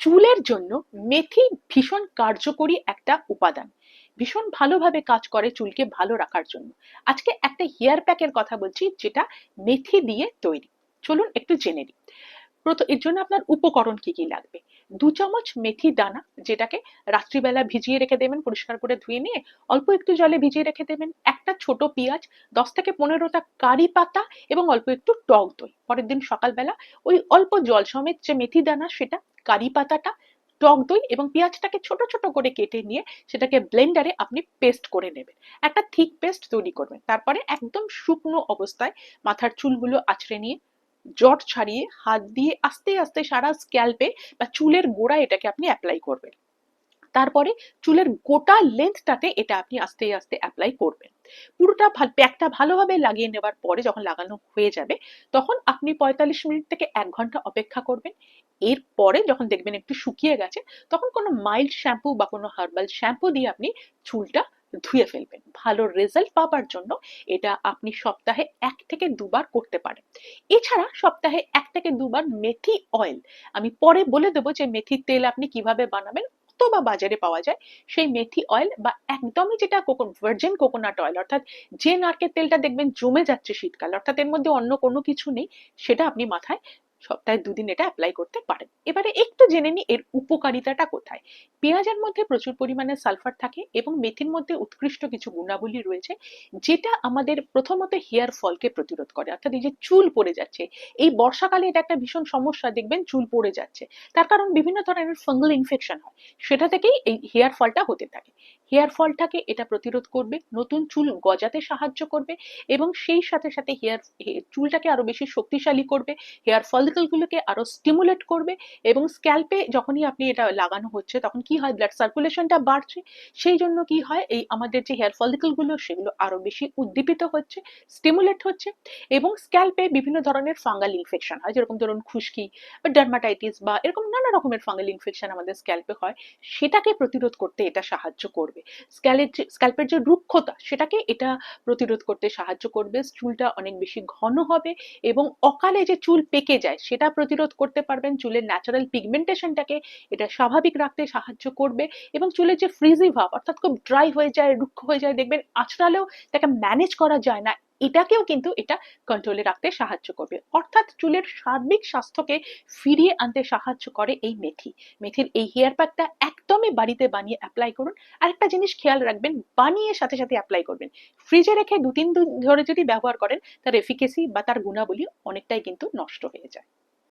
চুলের জন্য মেথি ভীষণ কার্যকরী একটা উপাদান, ভীষণ ভালোভাবে কাজ করে চুলকে ভালো রাখার জন্য। আজকে একটা হেয়ার প্যাকের কথা বলছি যেটা মেথি দিয়ে তৈরি। চলুন একটু জেনে নিই। এর জন্য আপনার উপকরণ কি কি লাগবে। 2 চামচ মেথি দানা, যেটাকে রাত্রিবেলা ভিজিয়ে রেখে দেবেন, পরিষ্কার করে ধুয়ে নিয়ে অল্প একটু জলে ভিজিয়ে রেখে দেবেন। একটা ছোট পেঁয়াজ, 10 থেকে 15টা কারি পাতা এবং অল্প একটু টক দই। পরের দিন সকালবেলা ওই অল্প জল সমেত যে মেথি দানা সেটা, কারি পাতাটা, টক দই এবং পেঁয়াজটাকে ছোট ছোট করে কেটে নিয়ে সেটাকে ব্লেন্ডারে আপনি পেস্ট করে নেবেন। একটা থিক পেস্ট তৈরি করবেন। তারপরে একদম শুকনো অবস্থায় মাথার চুলগুলো আঁচড়ে নিয়ে জট ছাড়িয়ে হাত দিয়ে আস্তে আস্তে সারা স্ক্যাল্পে বা চুলের গোড়ায় এটাকে আপনি অ্যাপ্লাই করবেন। তারপরে চুলের গোটা লেন্থটাতে এটা আপনি আস্তে আস্তে অ্যাপ্লাই করবেন। পুরোটা প্যাকটা ভালোভাবে লাগিয়ে নেবার পরে যখন লাগানো হয়ে যাবে, তখন আপনি 45 মিনিট থেকে 1 ঘন্টা অপেক্ষা করবেন। এরপরে যখন দেখবেন একটু শুকিয়ে গেছে, তখন কোনো মাইল্ড শ্যাম্পু বা কোনো হার্বাল শ্যাম্পু দিয়ে আপনি চুলটা ধুয়ে ফেলবেন। ভালো রেজাল্ট পাবার জন্য এটা আপনি সপ্তাহে 1 থেকে 2 বার করতে পারেন। এছাড়া সপ্তাহে 1 থেকে 2 বার মেথি অয়েল, আমি পরে বলে দেবো যে মেথির তেল আপনি কিভাবে বানাবেন, বা বাজারে পাওয়া যায় সেই মেথি অয়েল বা একদমই যেটা ভার্জিন কোকোনাট অয়েল, অর্থাৎ যে নারকেল তেলটা দেখবেন জমে যাচ্ছে শীতকালে, অর্থাৎ এর মধ্যে অন্য কোনো কিছু নেই, সেটা আপনি মাথায় সপ্তাহে 2 দিন এটা অ্যাপ্লাই করতে পারেন। এবারে একটু জেনে নিই এর উপকারিতাটা কোথায়। পেঁয়াজের মধ্যে প্রচুর পরিমাণে সালফার থাকে এবং মেথির মধ্যে উৎকৃষ্ট কিছু গুণাবলী রয়েছে, যেটা আমাদের প্রথমত হেয়ার ফলকে প্রতিরোধ করে। অর্থাৎ এই যে চুল পড়ে যাচ্ছে, এই বর্ষাকালে এটা একটা ভীষণ সমস্যা, দেখবেন চুল পড়ে যাচ্ছে, তার কারণ বিভিন্ন ধরনের ফাঙ্গাল ইনফেকশন হয়, সেটা থেকেই এই হেয়ার ফলটা হতে থাকে। হেয়ার ফলটাকে এটা প্রতিরোধ করবে, নতুন চুল গজাতে সাহায্য করবে এবং সেই সাথে সাথে চুলটাকে আরো বেশি শক্তিশালী করবে, হেয়ার ফলিকলগুলোকে আরো স্টিমুলেট করবে এবং স্ক্যাল্পে যখনই আপনি এটা লাগানো হচ্ছে তখন কি হয়, ব্লাড সার্কুলেশনটা বাড়ছে, সেই জন্য কি হয়, এই আমাদের যে হেয়ার ফলিকলগুলো সেগুলো আরো বেশি উদ্দীপিত হচ্ছে, স্টিমুলেট হচ্ছে এবং স্ক্যাল্পে বিভিন্ন ধরনের ফাঙ্গাল ইনফেকশন হয়, যেরকম ধরুন খুশকি বা ডার্মাটাইটিস বা এরকম নানা রকমের ফাঙ্গাল ইনফেকশন আমাদের স্ক্যাল্পে হয়, সেটাকে প্রতিরোধ করতে এটা সাহায্য করবে। স্ক্যাল্পের যে রুক্ষতা সেটাকে এটা প্রতিরোধ করতে সাহায্য করবে, চুলটা অনেক বেশি ঘন হবে এবং অকালে যে চুল পেকে যায় সেটা প্রতিরোধ করতে পারবেন। চুলের ন্যাচারাল পিগমেন্টেশনটাকে এটা স্বাভাবিক রাখতে সাহায্য করবে এবং চুলের যে ফ্রিজি ভাব, অর্থাৎ খুব ড্রাই হয়ে যায়, রুক্ষ হয়ে যায়, দেখবেন আঁচড়ালেও তাকে ম্যানেজ করা যায় না, এটাকেও কিন্তু এটা কন্ট্রোলে রাখতে সাহায্য করবে। অর্থাৎ চুলের সার্বিক স্বাস্থ্যকে ফিরিয়ে আনতে সাহায্য করে এই মেথি। মেথির এই হেয়ার প্যাকটা একদমই বাড়িতে বানিয়ে অ্যাপ্লাই করুন। আরেকটা জিনিস খেয়াল রাখবেন, বানিয়ে সাথে সাথে অ্যাপ্লাই করবেন। ফ্রিজে রেখে 2-3 দিন ধরে যদি ব্যবহার করেন, তার এফিকেসি বা তার গুণাবলী অনেকটাই কিন্তু নষ্ট হয়ে যায়।